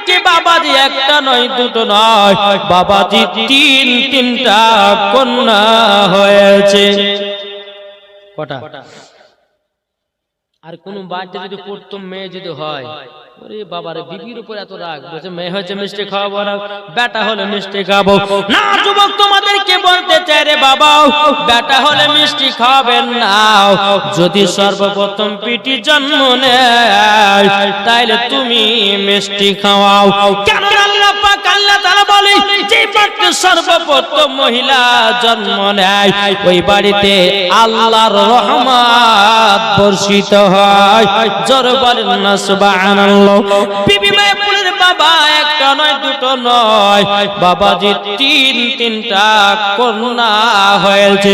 কি বাবাজি একটা নয় দুটো নয় বাবাজি তিনটা কন্যা হয়েছে। কটা? আর কোন বাড়িতে যদি প্রথম মেয়ে যদি হয়, ওরে বাবারে বিবির উপর এত রাগ, বলছে মেয়ে হয়েছে মিষ্টি খাওয়াবো না, বেটা হলে মিষ্টি খাবো না। যুবক তোমাদেরকে বলতে চাই রে বাবা, বেটা হলে মিষ্টি খাওয়াবেন না। যদি সর্বপ্রথম পিটি জন্ম নেয় তাইলে তুমি মিষ্টি খাওয়াও। কেন আল্লাহ পাক আল্লাহ তাআলা বলে যে বাড়িতে সর্বপ্রথম মহিলা জন্ম নেয় ওই বাড়িতে আল্লাহর রহমত বর্ষিত হয়। জোরে বলেন না সুবহানাল্লাহ। বিবি মাইমুনের বাবা একটা নয় দুটো নয় বাবাজি তিনটা কন্যা হয়েছে।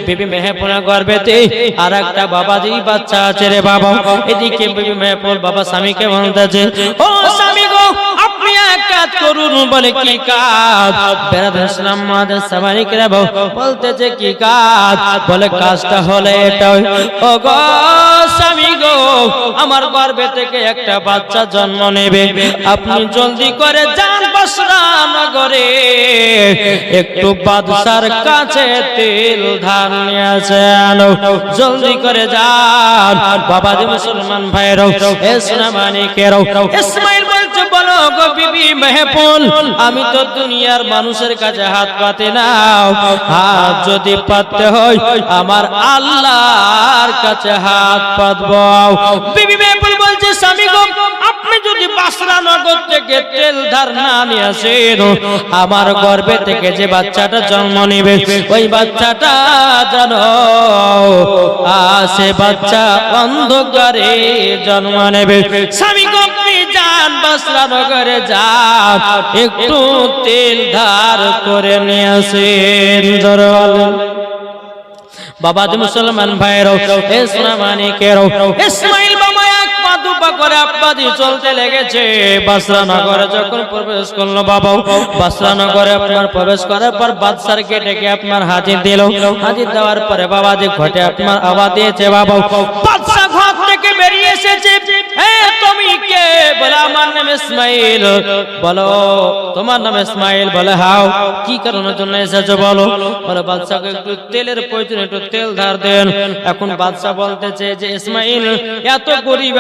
বিবি মাইমুনের গর্ভেতে আর একটা বাবাজি বাচ্চা আছে রে বাবা। এদিকে বিবি মাইমুন বাবা স্বামীকে বলতেছে, ও স্বামী গো আপনি এক কাজ করুন। বলে কি কাজ? বেরাদর ইসলাম মাদের সামানিক রে বলতেছে কি কাজ? বলে কাজটা হলে এটা, ও গো স্বামী গো আমার গর্ভে থেকে একটা বাচ্চা জন্ম নেবে, আপনি জলদি করে যান বসরা নগরে, একটু বাদশার কাছে তেল ধার নিয়ে আসেন, জলদি করে যান। বাবাজি মুসলমান ভাইরাও এ সোনামানিকেরাও, ইসমাইল বলছে বলো গো বিবি মেহপুল, আমি তো দুনিয়ার মানুষের কাছে হাত পাতি না, হাত যদি পাততে হয় আমার আল্লাহর কাছে হাত পাতবো। বিবি মেহপুল বলছে স্বামী গো আপনি যদি বাসরা নগর থেকে তেল ধার না নিয়ে আসেন, আমার গর্ভে থেকে যে বাচ্চাটা জন্ম নেবে ওই বাচ্চাটা জানো সে বাচ্চা অন্ধকারে জন্ম নেবে। স্বামী গো আপনি যান বাসরা নগরে যান, একটু তেল ধার করে নিয়ে আসেন। বাবাজি মুসলমান ভাইরাও এ সোনামানিকেরাও, ইসমাইল বাবা এক পা দুপা করে আব্বাজি চলতে লেগেছে। বাসরা নগরে যখন প্রবেশ করলো বাবা, বাসরা নগরে আপনার প্রবেশ করার পর বাদশার গেটে আপনার হাজির দিল। হাজির দেওয়ার পরে বাবাজি ঘটে আপনার আওয়াজ দিয়েছে বাবা। বাদশা ঘর থেকে বেরিয়ে এসেছে, হে তুমি কে? বলে আমার নাম ইসমাইল। বলো তোমার নাম ইসমাইল? বলে হাও। কি কারণের জন্য এসেছো বলো? বলে বাদশাকে একটু তেলের প্রয়োজন, একটু তেল ধার দেন। এখন বাদশা বলতেছে যে ইসমাইল এত গরিব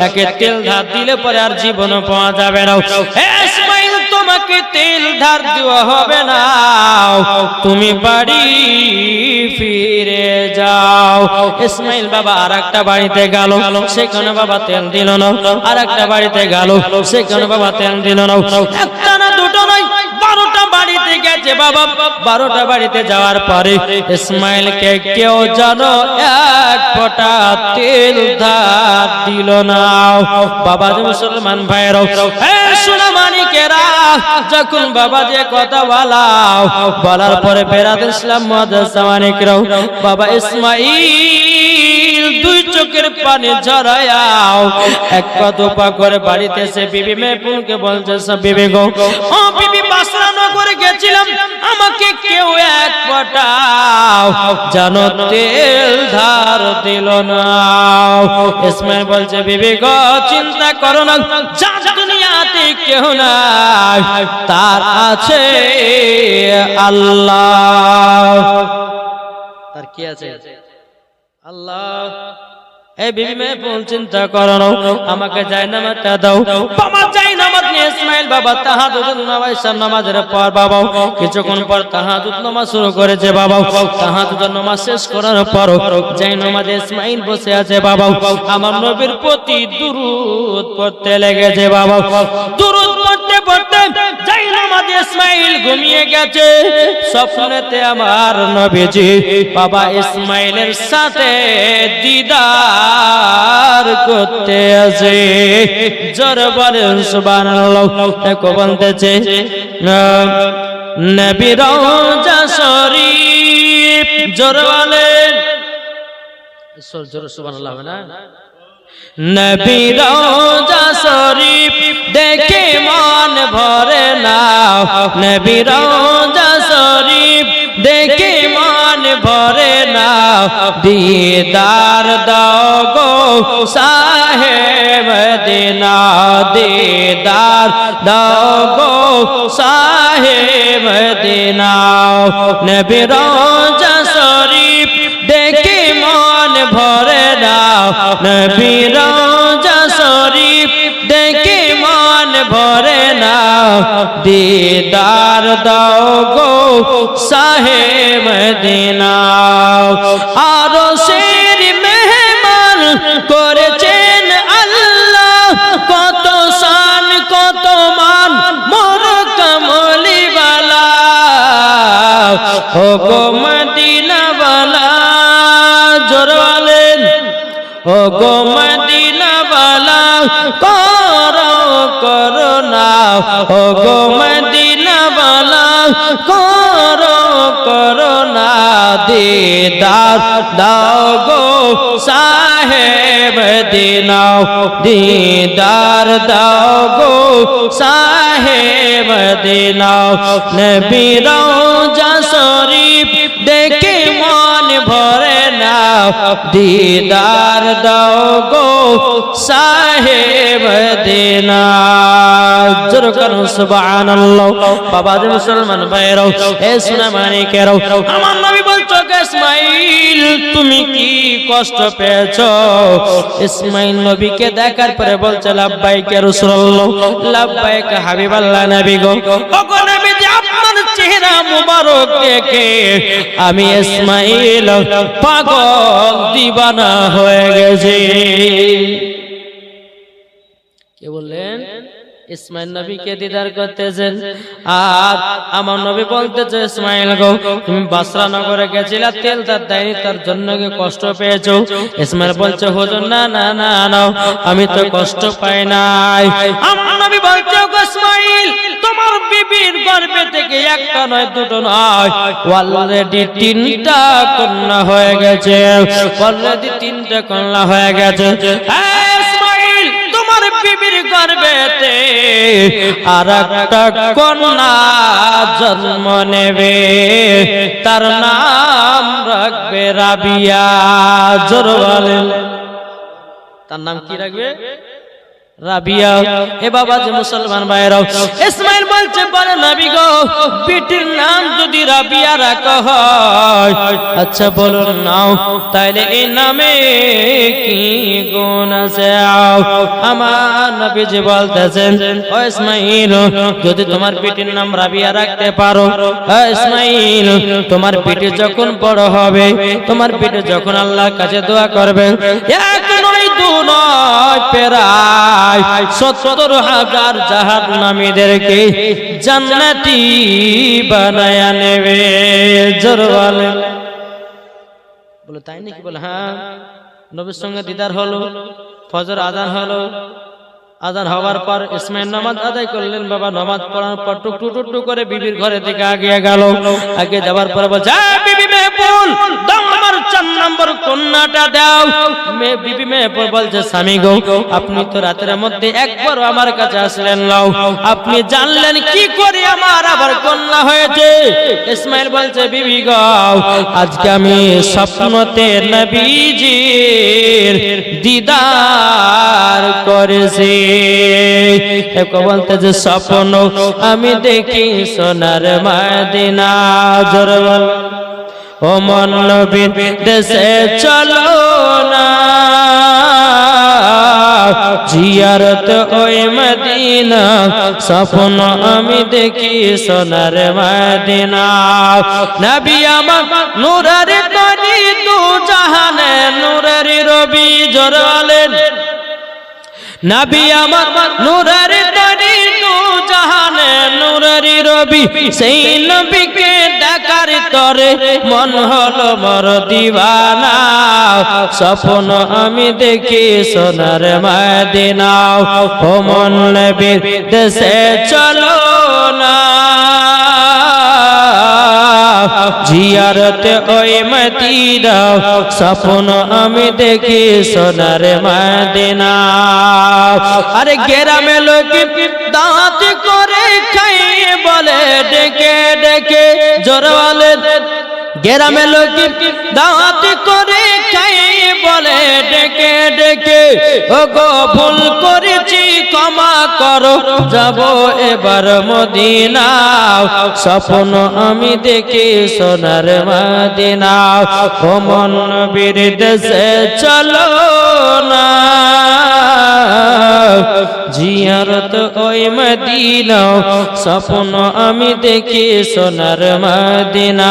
একে তেল ধার দিলে পরে আর জীবন পাওয়া যাবে না। ইসমাইল তোমাকে তেল ধার দেওয়া হবে না, তুমি বাড়ি ফিরে যাও। ইসমাইল বাবা আর একটা বাড়িতে গেল, সেখানে বাবা তেল দিল না। আর একটা বাড়িতে গেল, সেখানে বাবা তেল দিল না। একটা না দুটো নয় 12টা বাড়িতে গেছে বাবা। 12টা বাড়িতে যাওয়ার পরে ইসমাইলকে কেউ জানো এক ফোঁটা তেল ধার দিল না। বাবাজি মুসলমান ভাইরাও এ সোনামানিকেরা, যখন বাবা যে কথা বলার পরে বেরাদর ইসলাম মাদ্রাসা মানিকরাও বাবা ইসমাইল দুই চোখের পানি ঝরায়াও এক পা দুপা করে বাড়িতে এসে বিবি মেহপুলকে বলছে, বিবি গো ও বিবি বাসরা নগরে গেছিলাম, আমাকে কেউ এক ফোঁটা জানো তেল ধার দিল না। ইসমাইল বলছে বিবি গো চিন্তা করো না, যা দুনিয়াতে কেউ নাই তার আছে আল্লাহ। তার কি আছে? আল্লাহ। এই বিবি মেহপুল চিন্তা করো না, আমাকে জায়নামাজটা দাও। বাবা জায়নামাজ নিয়ে ইসমাইল বাবা তাহাজ্জুদ নামাজের পর বাবা কিছুক্ষণ পর তাহাজ্জুদ নামাজ শুরু করেছে বাবা। তাহাজ্জুদ নামাজ শেষ করার পর জায়নামাজে ইসমাইল বসে আছে বাবা। আমার নবীর প্রতি দুরূদ পড়তে লেগেছে বাবা। দুরূদ পড়তে পড়তে জায়নামাজে ইসমাইল ঘুমিয়ে গেছে। স্বপ্নেতে আমার নবীজি বাবা ইসমাইলের সাথে দিদার করতে আছে। জোরে বলেন সুবহানাল্লাহ। দেখো বলতেছে নবী রওজা শরীফ, জোরে বলেন জোরে সুবহানাল্লাহ হবে না? নবী রওজা শরীফ দেখে মন ভরে না, নবী রওজা শরীফ দেখে মন ভরে না, দিদার দাও গো সাহেব মদিনা, দিদার দিদার দাও গো শাহে মদিনা নবী রওজা শরীফ দেখে মন ভরে না নবী রওজা শরীফ দেখে মন ভরে না দিদার দাও গো শাহে মদিনা আরশের মেহমান করেছেন আল্লাহ কত শান কত মান মোর কমলি বালা ও গো মদিনা বালা জোর বলেন ও গো মদিনা বালা করো করুণা ও গো মদিনা বালা করো করুণা দিদার দাও গো শাহে মদিনা দিদার দাও গো শাহে মদিনা নবী রওজা শরীফ দেখে মন ভরে না দিদার দাও গো শাহে মদিনা জোরে করুন সুবহানাল্লাহ বাবা যে মুসলমান ভাইরাও এ সোনা মানিকেরাও আমার নবী বলছো ইসমাইল তুমি কি কষ্ট পেয়েছো ইসমাইল নবীকে দেখার পরে বলছে লাব্বাইক ইয়া রাসূলুল্লাহ লাব্বাইক হাবিবাল্লাহ নবী গো ওগো নবী যে আপনার চেহারা মুবারক দেখে আমি ইসমাইল পাগল দিবানা হয়ে গেছি কে বললেন ইসমাইল নবীকে দিদার করতেছেন আর আমার নবী বলতেছে ইসমাইল গো তুমি বাসরা নগরে গেছিলা তেল তার দেয়নি তার জন্য কি কষ্ট পেয়েছো ইসমাইল বলছে হুজুর না না না না আমি তো কষ্ট পাই নাই আমার নবী বলছে গো ইসমাইল তোমার বিবির গর্ভে থেকে একটা নয় দুটো নয় অলরেডি তিনটা কন্যা হয়ে গেছে অলরেডি তিনটা কন্যা হয়ে গেছে তোমার বিবির গর্ভেতে আর একটা কন্যা জন্ম নেবে তার নাম রাখবে রাবিয়া জোরে বলেন তার নাম কি রাখবে রাবিয়া এ বাবা যে মুসলমান ভাইরাও ইসমাইল বলছে বলে নবী গো বিটির নাম যদি রাবিয়া রাখা হয় আচ্ছা বলুন নাও তাইলে এই নামে কি গুণ আছে আমার নবী যে বলতেছেন ও ইসমাইল যদি তোমার বিটির নাম রাবিয়া রাখতে পারো ও ইসমাইল তোমার বিটি যখন বড় হবে তোমার বিটি যখন আল্লাহর কাছে দোয়া করবে এক নয় দু নয় প্রায় ৭০,০০০ জাহান্নামীদেরকে জান্নাতি বানায়া নেবে জোরে বলেন বলে তাই নাকি বলে হ্যাঁ নবীর সঙ্গে দিদার হলো ফজর আযান হলো আযান হওয়ার পর ইসমাইল নামাজ আদায় করলেন বাবা নামাজ পড়ার পর টুকটুক করে বিবির ঘরে থেকে আগিয়ে গেল আগে যাওয়ার পর বলছে বিবি মেহবুল দাও আমার ৪ নম্বর কন্যাটা দাও বিবি মেহবুল বলছে স্বামী গো আপনি তো রাতের মধ্যে একবার আমার কাছে আসলেন নাও আপনি জানলেন কি করে আমার আবার কন্যা হয়েছে ইসমাইল বলছে বিবি গো আজকে আমি স্বপ্নতে নবীজির দিদার করেছি বলতে যে স্বপ্ন আমি দেখি সোনার মদিনা জোরে বল ও মন নবীর দেশে চলো না জিয়ারত ওই মদিনা স্বপ্ন আমি দেখি সোনার মদিনা নবী আমার নূরের তরি দু জাহানে নূরের রবি জোরে বলেন নবী আমার নূরের তরি দু জাহানে নূরের রবি সেই নবীকে দেখার তরে মন হলো মোর দিওয়ানা স্বপ্ন আমি দেখি সোনার মদিনা ও মন নবীর দেশে চলো না জিয়ারত ওই মদিনা স্বপ্ন আমি দেখি সোনার মদিনা আরে গ্রামে লোক দাঁত করে খাইয়ে বলে ডেকে ডেকে জোরে বলেন গ্রামে লোক দাঁত করে খাইয়ে বলে ডেকে ডেকে ও গো ভুল করেছি ক্ষমা কর যাব এবার মদিনা, স্বপ্ন আমি দেখি সোনার মদিনা। ও মন নবীর দেশে চলো না, জিয়ারত ওই মদিনা, স্বপ্ন আমি দেখি সোনার মদিনা।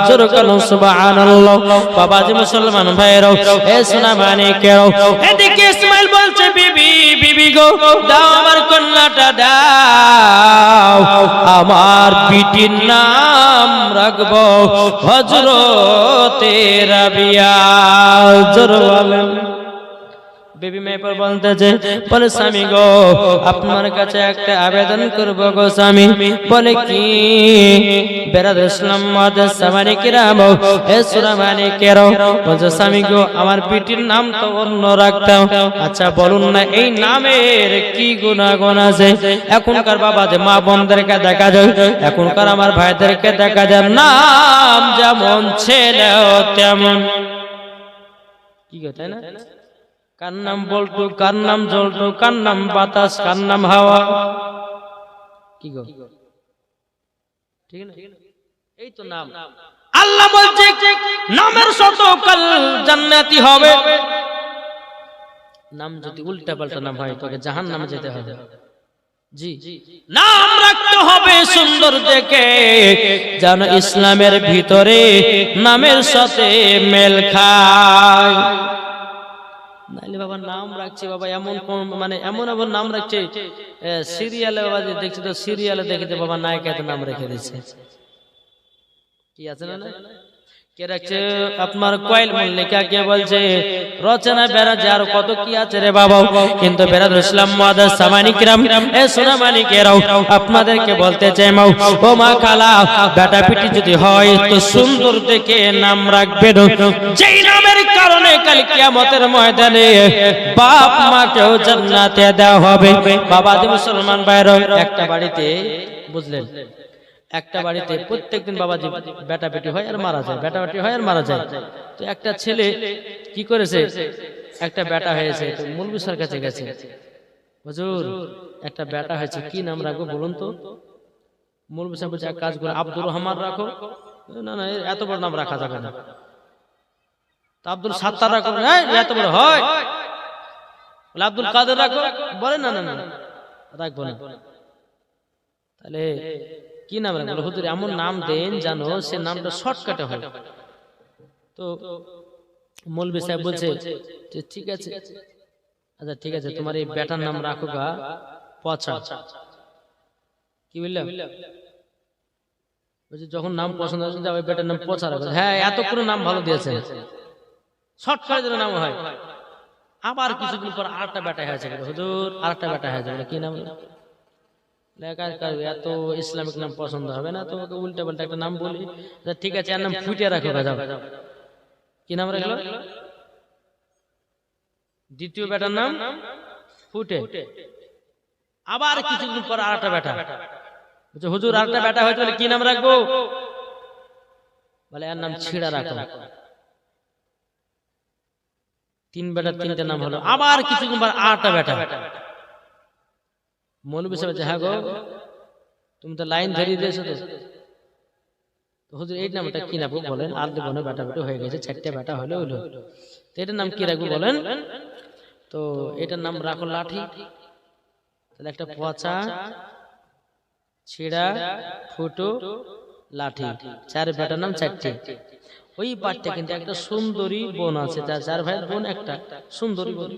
জোর করো সুবহানাল্লাহ। বাবাজি মুসলমান ভাইরাও, এ সোনা মানিকেও, এদিকে ইসমাইল বলছে বিবি, বিবি গো দাও আমার কন্যাটা দাও, আমার বিটির নাম রাখবো হযরতে রাবিয়া। জোর বলেন। বেবি মেয়ে পর বলতেছে, বলে স্বামী গো আপনার কাছে একটা আবেদন করব গো স্বামী। বলে কি? বেরাদ ইসলাম মাদাস সামানি কিরাম, এ সূরা মানিকের, বলছে স্বামী গো আমার পিটির নাম তো অন্য রাখতাম, আচ্ছা বলুন না এই নামের কি গুণাগুণ আছে? এখনকার বাবাদের মা বোনদেরকে দেখা যায়, এখনকার আমার ভাইদেরকে দেখা যায়, নাম যেমন ছেলে তেমন। কি কথা না? কার নাম বল্টু, কার নাম জল্টু, কার নাম বাতাস, কার নাম হাওয়া। কি গো ঠিক না? এই তো নাম। আল্লাহ বলছে নামের শতকাল জান্নাতি হবে। নাম যদি উল্টা পাল্টা নাম হয় তোকে জাহান্নামে যেতে হবে। জি, নাম রাখতে হবে সুন্দর দেখে, যেন ইসলামের ভিতরে নামের সাথে মেল খায়। নাইলে বাবা নাম রাখছে বাবা এমন মানে এমন এমন নাম রাখছে, সিরিয়ালে বাবা দেখছি তো, সিরিয়ালে দেখেছে বাবা নায়িকাতে নাম রেখে দিচ্ছে। কি আছে না? কে রাখছে? আপনার কোয়েল মল্লিকা কে বলছে, রচনা বেরাজ আর কত কি আছে রে বাবা। কিন্তু বেরাদ ইসলাম মুআদ্দাস সামানি কিরাম, এ সোনা মানিকেরাও, আপনাদেরকে বলতে চাই মাও ও মা খালা, বেটা পিটি যদি হয় তো সুন্দর দেখে নাম রাখবে, যেই নামের কারণে কাল কিয়ামতের ময়দানে বাপ মাকেও জান্নাতে দেওয়া হবে। বাবাজি মুসলমান ভাইরা, একটা বাড়িতে বুঝলেন, একটা বাড়িতে প্রত্যেকদিন বাবাজি বেটা বেটি হয় আর মারা যায়, বেটা বেটি হয় আর মারা যায়। তো একটা ছেলে কি করেছে, একটা বেটা হয়েছে, তো মৌলভী স্যার কাছে গেছে, হুজুর একটা বেটা হয়েছে, কি নাম রাখবো বলুন তো? মৌলভী স্যার বলছে এক কাজ করে আব্দুর রহমান রাখো। না না এত বড় নাম রাখা যাবে না। তা আব্দুল সাত্তার রাখো। এত বড় হয়? বলে আব্দুল কাদের রাখো। বলে না না না রাখবো না। তাহলে কি নাম রাখবো? হুজুর এমন নাম দেন জানো সে নামটা শর্টকাটে হয়। তো মৌলভী সাহেব বলছে যে ঠিক আছে, আচ্ছা ঠিক আছে, তোমার এই বেটার নাম রাখো গা পচা। কি বললাম? বলছে যখন নাম পছন্দ হচ্ছে ওই বেটার নাম পচা রাখো। হ্যাঁ এত কোনো নাম ভালো দিয়েছে, শর্টকাটে নাম হয়। আবার কিছুদিন পর আরেকটা বেটা হয়েছে, হুজুর আরেকটা বেটা হয়েছে, কি নাম? এত ইসলামিক নাম পছন্দ হবে না, তোমাকে উল্টা পাল্টা একটা নাম বলি। ঠিক আছে এর নাম ফুটিয়ে রাখো। কি নাম রাখলো? দ্বিতীয় বেটার নাম ফুটে। আবার কিছুদিন পর আরেকটা বেটা, হুজুর আরেকটা বেটা হয়েছে, কি নাম রাখবো? বলে এর নাম ছিড়া রাখো। তিন বেটার তিনটা নাম হলো। আবার কিছুদিন পর আরেকটা বেটা। মৌলভী সাহেব হ্যাঁ গো তুমি তো লাইন ধরিয়ে দিয়েছো তো হুজুর এই নামটা কি রাখবো বলেন? আর দেবো না, বেটা বেটা হয়ে গেছে, 4টে বেটা হলো হলো, তো এটার নাম কি রাখবো বলেন? তো এটার নাম রাখো লাঠি। তাহলে একটা পচা, ছিড়া, ফুটো, লাঠি, 4 বেটার নাম 4টে। ওই বাড়িতে কিন্তু একটা সুন্দরী বোন আছে, তার 4 ভাই বোন, একটা সুন্দরী বোন।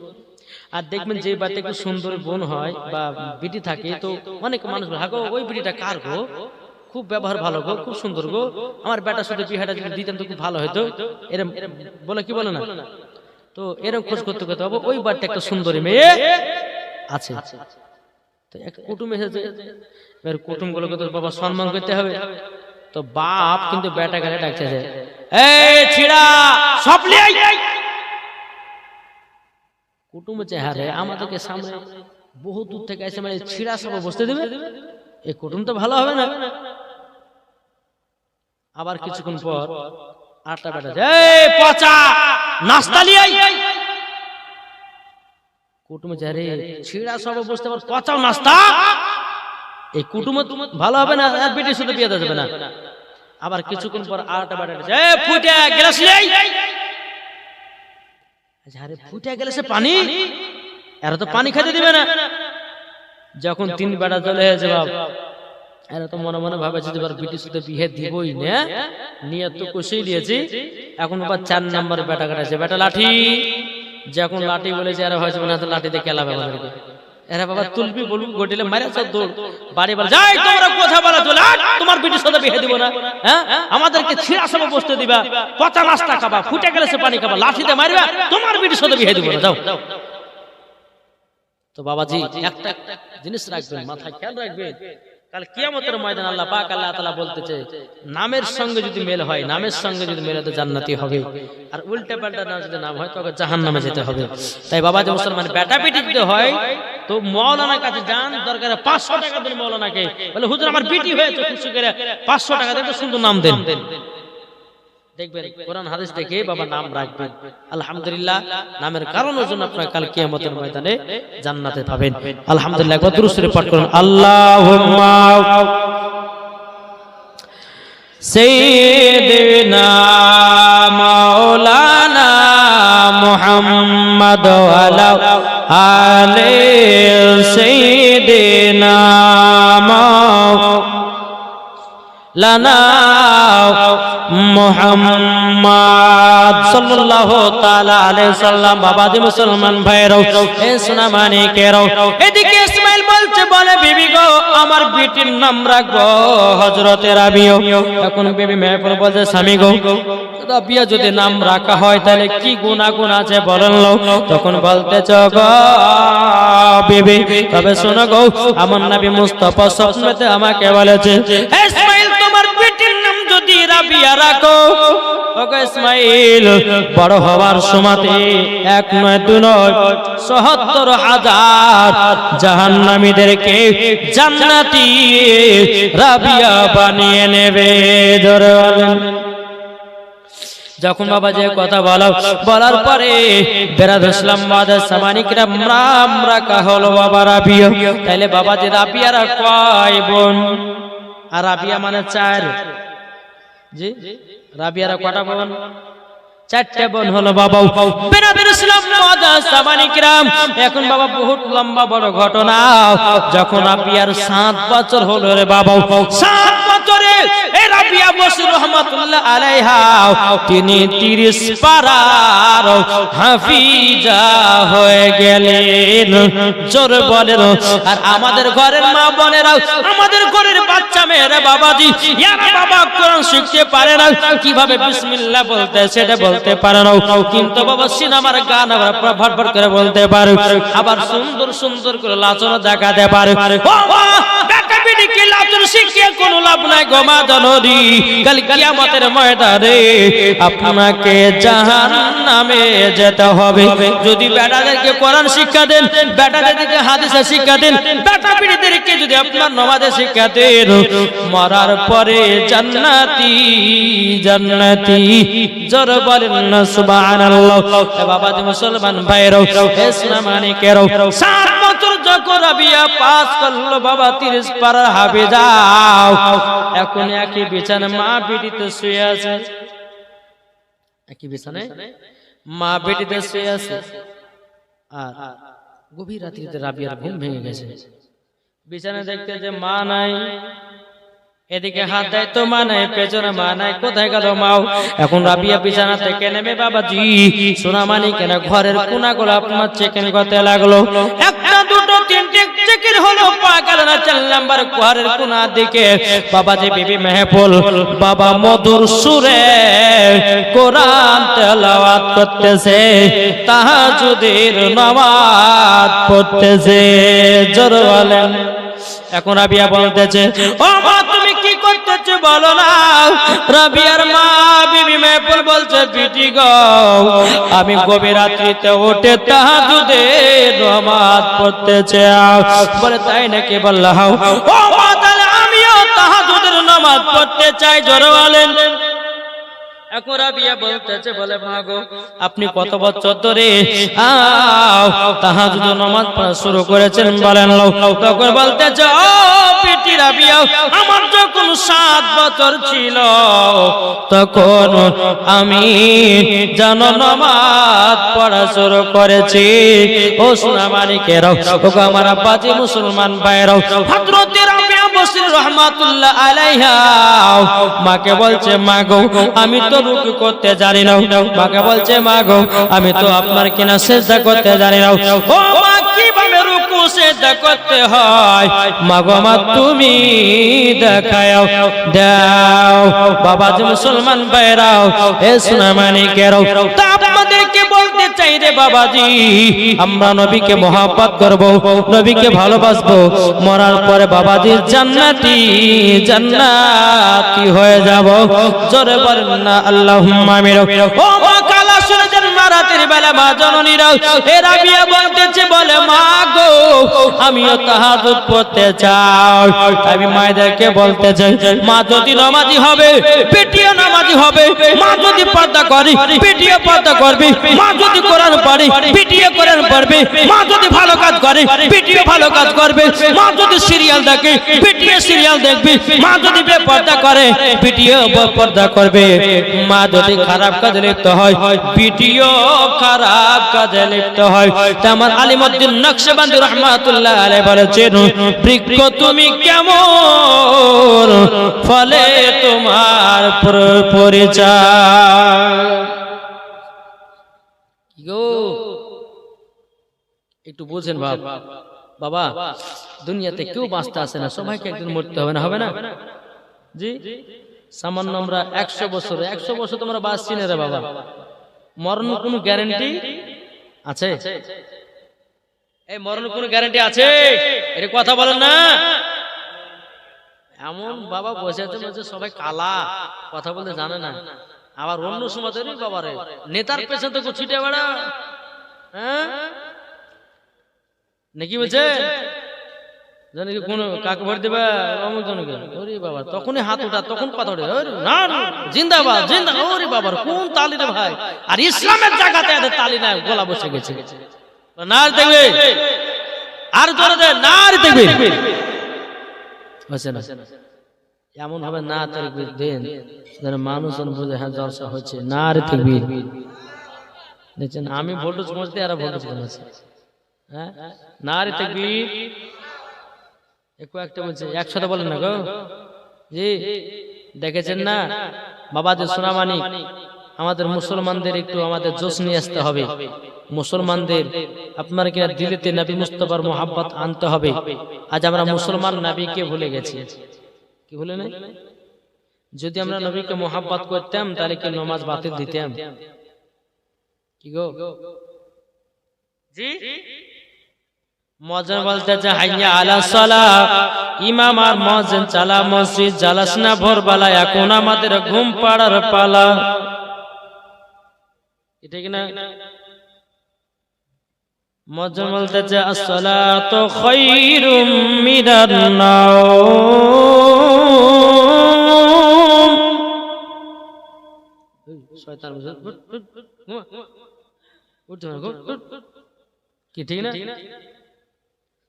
আর দেখবেন যে বাড়িতে একটু সুন্দর বোন হয় বা বিটি থাকে, তো অনেক মানুষ ভাগো ওই বিটিটা কার গো, খুব ব্যবহার ভালো গো, খুব সুন্দর গো, আমার বেটার সাথে বিহাটা যদি দিতাম তো খুব ভালো হতো, এরকম বলে কি বলে না? তো এরকম খোঁজ করতে করতে হবে ওই বাড়িতে একটা সুন্দরী মেয়ে আছে। তো একটা কুটুম এসেছে, কুটুম গুলোকে তো বাবা সম্মান করতে হবে। তো বাপ কিন্তু বেটা গালে ডাকতেছে, এই ছিড়া সব লিয়ে আই। কুটুম চেহারে আমাদেরকে সামনে বহু দূর থেকে এসে মানে ছিড়া সব বসতে দেবে, এই কুটুম তো ভালো হবে না। আবার কিছুক্ষণ পর আটটা বেটা, এই পচা নাস্তা লিয়ে আই। কুটুমে যারে ছিড়া সব বুঝতে পার পচাও নাস্তা এই কুটুমে ভালো হবে না আর বেটির সাথে বিয়ে দেওয়া যাবে না আবার কিছুক্ষণ পর আরেকটা বাড়ি এ ফুটে গ্লাস নেই যারে ফুটে গ্লাসে পানি এরা তো পানি খেতে দিবে না যখন 3 বেটা চলে এসে বাপ এরা তো মনে মনে ভাবে যে এবার বেটির সাথে বিয়ে দিবই না নিয়ত তো কষেই দিয়েছি এখন আবার 4 নম্বর বেটা কাটাছে বেটা লাঠি যখন লাঠি বলেছে এরা হয়েছে না তো লাঠিতে কেলাবে আমাদেরকে এরা বাবা তুলবি বলবি গটিলে মারেছে দৌড় বাড়ি বাড়ি যাই তোমরা কথা বলা চলে তোমার বেটির সাথে বিয়ে দিব না হ্যাঁ আমাদেরকে ছিড়া সব বসতে দিবা পচা নাস্তা খাবা ফুটে গেলে সে পানি খাবা লাঠিতে মারবা তোমার বেটির সাথে বিয়ে দিব না যাও তো বাবাজি একটা জিনিস রাখবেন মাথায় খেয়াল রাখবেন কাল কিয়ামতের ময়দান আল্লাহ পাক আল্লাহ তাআলা বলতেছে নামের সঙ্গে যদি মেল হয় নামের সঙ্গে যদি মেল হয় জান্নাতি হবে আর উল্টা পাল্টা না যদি নাম হয় তবে জাহান্নামে যেতে হবে তাই বাবাজি মুসলমান বেটা বেটি যদি হয় তো মাওলানার কাছে যান দরকারে 500 টাকা দেন মাওলানাকে বলে হুজুর আমার বেটি হয়েছে খুশি করে 500 টাকা দেন তো সুন্দর নাম দেন দেখবেন কোরআন হাদিস দেখে বাবা নাম রাখবেন আলহামদুলিল্লাহ নামের কারণের জন্য আপনারা কাল কিয়ামতের ময়দানে জান্নাতে পাবেন আলহামদুলিল্লাহ কত দুরূদ শরীফ পাঠ করুন আল্লাহুম্মা সাইয়্যিদিনা মাওলানা মুহাম্মদ ওয়া আলি সাইয়্যিদিনা লানা মুহাম্মদ সাল্লাল্লাহু তাআলা আলাইহি সাল্লাম বাবাজি মুসলমান ভাইরাও এ সোনা মানিকেরাও এদিকে ইসমাইল বলছে বলে বিবি গো আমার বেটির নাম রাখবো হযরতে রাবিয়া এখন বিবি মেহপুর বলছে স্বামী গো রাবিয়া যদি নাম রাখা হয় তাহলে কি গুনাহ আছে বলেন লো তখন বলতেছ গো বিবি তবে শোনো গো আমার নবী মুস্তাফা স্বপ্নেতে আমাকে বলেছে ইসমাইল তোমার বেটির নাম যদি রাবিয়া রাখো ওগো ইসমাইল বড় হওয়ার সময়তে 1 নয় 2 নয় ৭৭,০০০ জাহান্নামীদেরকে জান্নাতি রাবিয়া বানিয়ে নেবে জোরে বলেন যখন বাবা যে কথা বলার পরে বেরাদ ইসলাম মাদার সামানিকরা নাম রাখা হলো বাবা রাবিয়া তাইলে বাবা যে রাবিয়ারা কয় বোন আর রাবিয়া মানে 4 জি রাবিয়ারা কটা বোন 4টে বোন হলো বাবা বেরাদ ইসলাম মাদার সামানিকরা এখন বাবা বহুত লম্বা বড় ঘটনা যখন রাবিয়ার 7 বছর হলো রে বাবা 7 বছরে এই রাবিয়া বসি রহমাতুল্লাহ আলাইহা তিনি 30 পারার হাফিজা হয়ে গেলেন জোর বলেন আর আমাদের ঘরের মা বোনেরা আমাদের ঘরের বাচ্চা মেয়েরা বাবাজি ইয়ারা বাবা কোরআন শিখতে পারে না কিভাবে বিসমিল্লাহ বলতে সেটা বলতে পারে না কিন্তু বাবা সিনেমার গান আবার ভটভট করে বলতে পারে আবার সুন্দর সুন্দর করে লাচন দেখাতে পারে ও মা বেটা বেটিকে লাচন শিখিয়ে কোনো লাভ নাই গো মা জননী কাল কিয়ামতের ময়দানে আপনাকে জাহান্নামে যেতে হবে যদি বেটাদেরকে কোরআন শিক্ষা দেন বেটাদেরকে হাদিসে শিক্ষা দেন বেটা বেটিদেরকে যদি আপনার নামাজে শিক্ষা দেন মরার পরে জান্নাতি জান্নাতি জোর বলেন না সুবহানাল্লাহ বাবা মুসলমান ভাইরাও ইসলাম মানিকেরাও 7 বছর যখন রাবিয়া পাস করলো বাবা 30 পারা হাফেজা এখন একই বিছানা মা বেটিতে শুয়ে আছে একই বিছানায় মা বেটিতে শুয়ে আছে আর গভীর রাত্রিতে রাবিয়ার ঘুম ভেঙে গেছে বিছানা দেখতে যে মা নাই এদিকে হাত দেয় তো মা নাই পেছনে মা নাই কোথায় গেল মাও এখন রাবিয়া বিছানা থেকে নেমে বাবাজি সোনা মানি কেন ঘরের কোনাগুলো আপনার চেকেন করতে লাগলো একটা দুটো তিনটে চেকের হলো পা গেল না 4 নাম্বার ঘরের কোনা দিকে বাবাজি বিবি মেহপুল বাবা মধুর সুরে কোরআন তেলাওয়াত করতেছে তাহাজ্জুদের নামাজ পড়তেছে জোর বলেন এখন রাবিয়া বলতেছে ও মা তুমি কি করতেছো বলো না রাবিয়ার মা বিবি মেহপুল বলছে বিটি গো আমি গভীর রাত্রিতে উঠে তাহাজ্জুদের নামাজ পড়তে চাই বলে তাই নাকি বললা ও মা তাহলে আমিও তাহাজ্জুদের নামাজ পড়তে চাই জোরে বলেন এখন রাবিয়া বলতেছে, বলে মা গো আপনি কত বছর ধরে তাহাজ্জুদ নামাজ পড়া শুরু করেছেন বলেন? তখন বলতেছে, ও পিটি রাবিয়া, আমার যখন 7 বছর ছিল তখন আমি যেন নামাজ পড়া শুরু করেছি। ও সোনা মানিকেরাও, ও আমার আব্বাজি মুসলমান ভাইরাও, হযরত রাবিয়া বসরি রাহমাতুল্লাহ আলাইহা মাকে বলছে, মা গো আমি তো রুকু করতে জানি না। মাকে বলছে, মা গো আমি তো আপনার কিনা সিজদা করতে জানি না। ও মা, কিভাবে রুকু সিজদা করতে হয় মা গো আমার তুমি দেখাও দাও। বাবাজি মুসলমান ভাইরাও, এ সোনা মানিকেরাও, তা আপনাদেরকে বলতে চাই রে বাবাজি, আমরা নবীকে মহব্বত করব, নবীকে ভালোবাসবো, মরার পরে বাবাজি জান্নাতি হয়ে যাব। জোরে বলেন না আল্লাহুম্মা আমিন। ও মা কালা শুনেছেন রাতের বেলা মা জননীরা, এ রাবিয়া বলতেছে, বলে মা গো আমিও তাহাজ্জুদ পড়তে চাই। আমি মায়েদেরকে বলতে চাই, মা যদি নামাজি হবে বেটিও নামাজি হবে, মা যদি পর্দা করে বেটিও পর্দা করবে, মা যদি কোরআন পড়ে বেটিও কোরআন পড়বে, মা যদি ভালো কাজ করে বেটিও ভালো কাজ করবে, মা যদি সিরিয়াল দেখে বেটিও সিরিয়াল দেখবে, মা যদি বেপর্দা করে বেটিও বেপর্দা করবে, মা যদি খারাপ কাজে লিপ্ত হয় বেটিও খারাপ কাজে লিপ্ত হয়। আমার আলিমউদ্দিন নকশবন্দি রাহমাতুল্লাহ আলাইহি বলেছেন, বৃক্ষ তুমি কেমন ফলে তোমার পরিচয়। কি গো একটু বুঝেন বাবা, দুনিয়াতে কেউ বাঁচতে আসে না, সবাইকে একদিন মরতে হবে না, হবে না জি? সামান্য আমরা 100 বছর তোমরা বাঁচছি না রে বাবা, মরণ কোনো গ্যারান্টি আছে? এই মরণ কোনো গ্যারান্টি আছে? এর কথা বলেন না। এমন বাবা বসে আছে বলছে সবাই কালা, কথা বলতে জানে না। আবার অন্য সমাজের বাবারে নেতার পেছনে তো ছিটে বেড়া, হ্যাঁ নাকি বলছে জানি কি কোন কাকে ভোট দেবে অমুক জনকে, ওরে বাবা তখনই হাত ওঠা, তখন কথা ওঠে, না জিন্দাবাদ জিন্দাবাদ, ওরে বাবার কোন তালি রে ভাই। আর ইসলামের জায়গাতে এদের তালি না, গলা বসে গেছে। না দেখবে আর জোরে দে, না দেখবে বসে না, এমন হবে না তাকবীর দেন যেন মানুষজন বুঝে হ্যাঁ জলসা হচ্ছে। না রে তাকবীর দেখছেন, আমি ভোল্টেজ পৌঁছতে আর ভোল্টেজ কমাচ্ছে, হ্যাঁ না রে তাকবীর। একটা বলছে একসাথে বলেন না গো জি। দেখেছেন না বাবাদের সোনামানি, আমাদের মুসলমানদের একটু আমাদের জোশ নিয়ে আসতে হবে। মুসলমানদের আপনারা কিনা দিলেতে নবী মুস্তাফার মোহাব্বত আনতে হবে। আজ আমরা মুসলমান নবীকে ভুলে গেছি, কি ভুলে নাই? যদি আমরা নবীকে মোহাব্বত করতাম তাহলে কি নামাজ বাতিল দিতাম? কি গো জি? মুয়াজ্জিন বলতেছে হাইয়া আলা সালাহ, ইমাম আর মুয়াজ্জিন চালা মসজিদ, জালাস না ভোরবেলা, এখন আমাদের ঘুম পাড়ার পালা। এটা কি না? মুয়াজ্জিন বলতেছে আসসালাতু খায়রুম মিনান নাওম। শয়তান উঠ কি ঠিক না?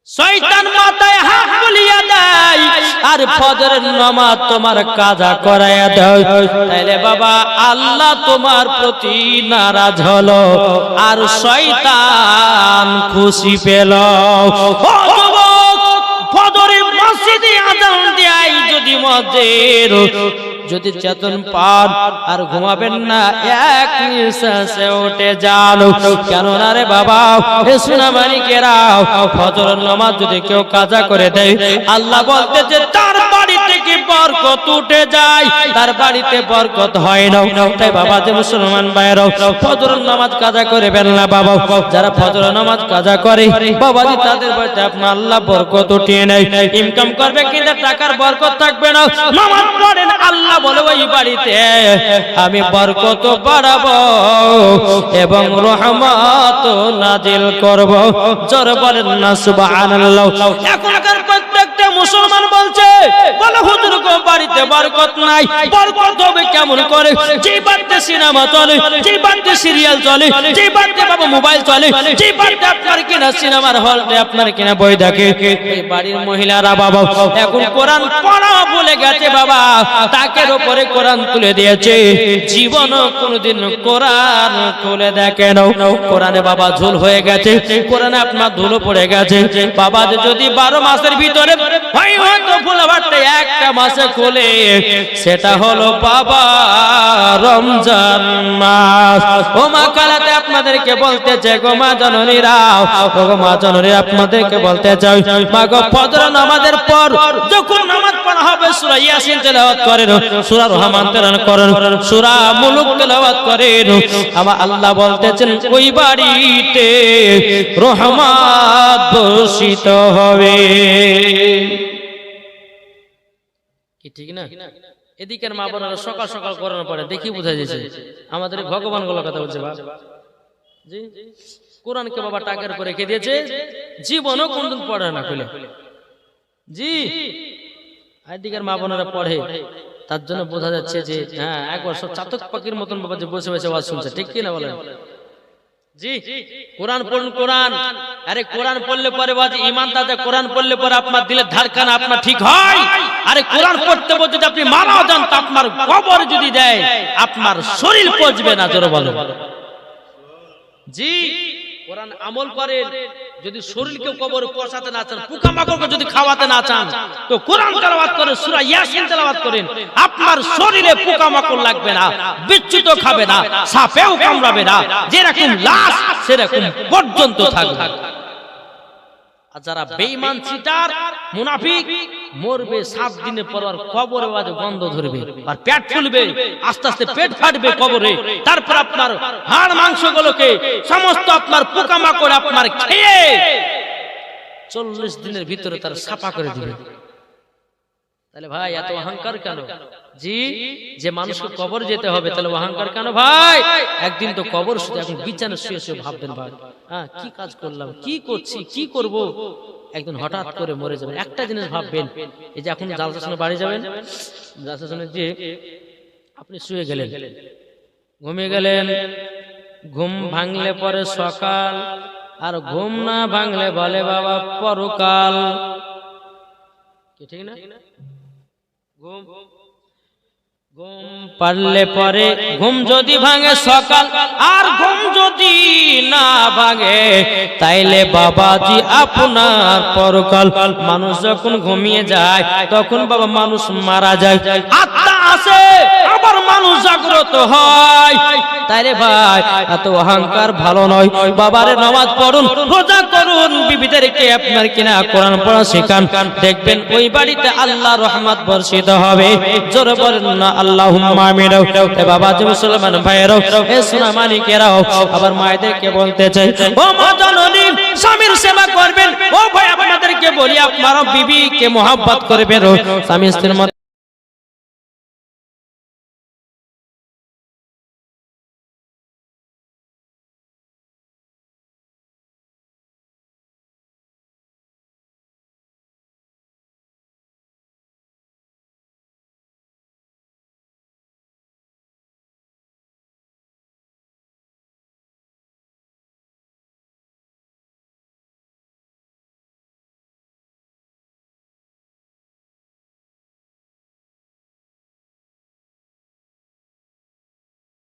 শয়তান মাথায় হাত বুলিয়ে দেয় আর ফজরের নামাজ তোমার কাজা করায়া দেয়। তাইলে বাবা আল্লাহ তোমার প্রতি নারাজ হলো আর শয়তান খুশি পেল। ও যুবক, ফজরের মসজিদে আযান দেয় যদি মসজিদ যদি চেতন পান আর ঘুমাবেন না, এক নিঃশ্বাসে উঠে যান। কেন না রে বাবা, হে সোনামানিকেরা, ফজরের নামাজ যদি কেউ কাজা করে দেয়, আল্লাহ বলতেছে তার বাড়ি থেকে বরকত উঠে যায়, তার বাড়িতে বরকত হয় না। তাই বাবা যে মুসলমান ভাইরা ফজরের নামাজ কাজা করবেন না বাবা। যারা ফজরের নামাজ কাজা করে বাবাজি, তাদের বাড়িতে আপনার আল্লাহ বরকত উঠিয়ে নেয়। ইনকাম করবে কিন্তু টাকার বরকত থাকবে না। নামাজ পড়েন, আল্লাহ বলে ওই বাড়িতে আমি বরকত বাড়াবো এবং রহমত নাজিল করব। জোরে বলেন না সুবহানাল্লাহ। এখনকার প্রত্যেকটা মুসলমান বলছে, বলে হুজুর গো বাড়িতে বরকত নাই, বরকত হবে কেমন করে? যে বাড়িতে সিনেমা চলে, যে বাড়িতে সিরিয়াল চলে, যে বাড়িতে বাবা মোবাইল চলে, যে বাড়িতে আপনার কিনা সিনেমার হলে আপনার কিনা বই দেখে, এই বাড়ির মহিলারা বাবা এখন কোরআন পড়া ভুলে গেছে বাবা, তাকের উপরে কোরআন তুলে দিয়েছে, জীবনও কোনোদিন কোরআন খুলে দেখে না। কোরআনে বাবা ঝুল হয়ে গেছে, কোরআনে আপনার ধুলো পড়ে গেছে বাবা। যদি 12 মাসের ভিতরে হয়তো ফুলবারটা একটা মাসে খুলে, সেটা হলো বাবা রমজান মাস। ও মা কালাতে আপনাদেরকে বলতে চাই গো মা জননীরা, গো মা জননী আপনাদেরকে বলতে চাই, মা গো ফজর নামাজের পর যখন নামাজ পড়া হবে সূরা ইয়াসিন তেলাওয়াত করেন, সূরা রহমান তেলাওয়াত করেন, সূরা মুলুক তেলাওয়াত করেন। আমার আল্লাহ বলতেছেন ওই বাড়িতে রহমত বর্ষিত হবে। কি ঠিক না? এদিকের মা বোনেরা সকাল সকাল কোরআন পড়ে, দেখি বোঝা যাচ্ছে আমাদের ভগবান গুলো কথা বলছে বাবা। জি, কোরআনকে বাবা টাকার করে রেখে দিয়েছে, জীবনও কোনদিন পড়ে না খুলে। জি, এদিকের মা বোনেরা পড়ে, তার জন্য বোঝা যাচ্ছে যে হ্যাঁ একবার সব চাতক পাখির মতন বাবা যে বসে বসে আওয়াজ শুনছে, ঠিক কি না বলেন? জি, কোরআন পড়ুন কোরআন। আরে কোরআন পড়লে পরে বাজে ঈমান তাজা, কোরআন পড়লে পরে আপনার দিলের ধারখানা আপনার ঠিক হয়। আরে কোরআন পড়তে পড়তে যদি আপনি মারাও যান, তা আপনার কবর যদি দেয় আপনার শরীর পচবে না, জোরে বলো। জি, কোরআন আমল করেন। যদি শরীরকে কবরে পৌঁছাতে না চান, পোকামাকড়কে যদি খাওয়াতে না চান, তো কোরআন তেলাওয়াত করেন, সূরা ইয়াসিন তেলাওয়াত করেন। আপনার শরীরে পোকামাকড় লাগবে না, বিচ্যুত খাবে না, সাপেও কামড়াবে না, যেরকম লাশ সেরকম পর্যন্ত থাকবে। আর যারা বেঈমান চিটার মুনাফিক মরবে 7 দিনের পর আর কবরে বাজে গন্ধ ধরবে, আর পেট ফুলবে, আস্তে আস্তে পেট ফাটবে কবরে। তারপর আপনার হাড় মাংসগুলোকে সমস্ত আপনার পোকামাকড় আপনার খেয়ে 40 দিনের ভিতরে তার সাফা করে দিবে। তাহলে ভাই এত অহংকার কেন? জি, যে মানুষকে কবর যেতে হবে, তাহলে অহংকার কেন ভাই? একদিন তো কবর, শুধু এখন বিছানা শুয়ে শুয়ে ভাববেন ভাই, হ্যাঁ কি কাজ করলাম, কি করছি, কি করব, একদিন হঠাৎ করে মরে যাবেন। একটা জিনিস ভাববেন, এই যে এখন জালসা শুনে বাড়ি যাবেন, জালসা শুনে যে আপনি শুয়ে গেলেন, ঘুমিয়ে গেলেন, ঘুম ভাঙলে পরে সকাল, আর ঘুম না ভাঙলে বলে বাবা পরকাল। কি ঠিক না? ঘুম পারলে পরে ঘুম যদি ভাঙে সকাল, আর ঘুম যদি না ভাঙে তাইলে বাবাজি আপনার পরকাল। মানুষ যখন ঘুমিয়ে যায় তখন বাবা মানুষ মারা যায়, আত্মা আসে, আবার মানুষ জাগ্রত হয়। তাইলে ভাই এত অহংকার ভালো নয়। বাবারে নামাজ পড়ুন, রোজা করুন, বিবিদেরকে আপনার কিনা কোরআন পড়া শেখান, দেখবেন ওই বাড়িতে আল্লাহ রহমত বর্ষিত হবে। জোরে বলেন না আল্লাহুম্মা আমিন। এ বাবা যে মুসলমান ভাইয়েরাও, এ সোনা মানিকেরাও, আবার মায়েদেরকে বলতে চাই, ও মা জননী স্বামীর সেবা করবেন। ও ভাই আপনাদেরকে বলি, আপনারা বিবিকে মহব্বত করবেন, স্বামী স্ত্রীর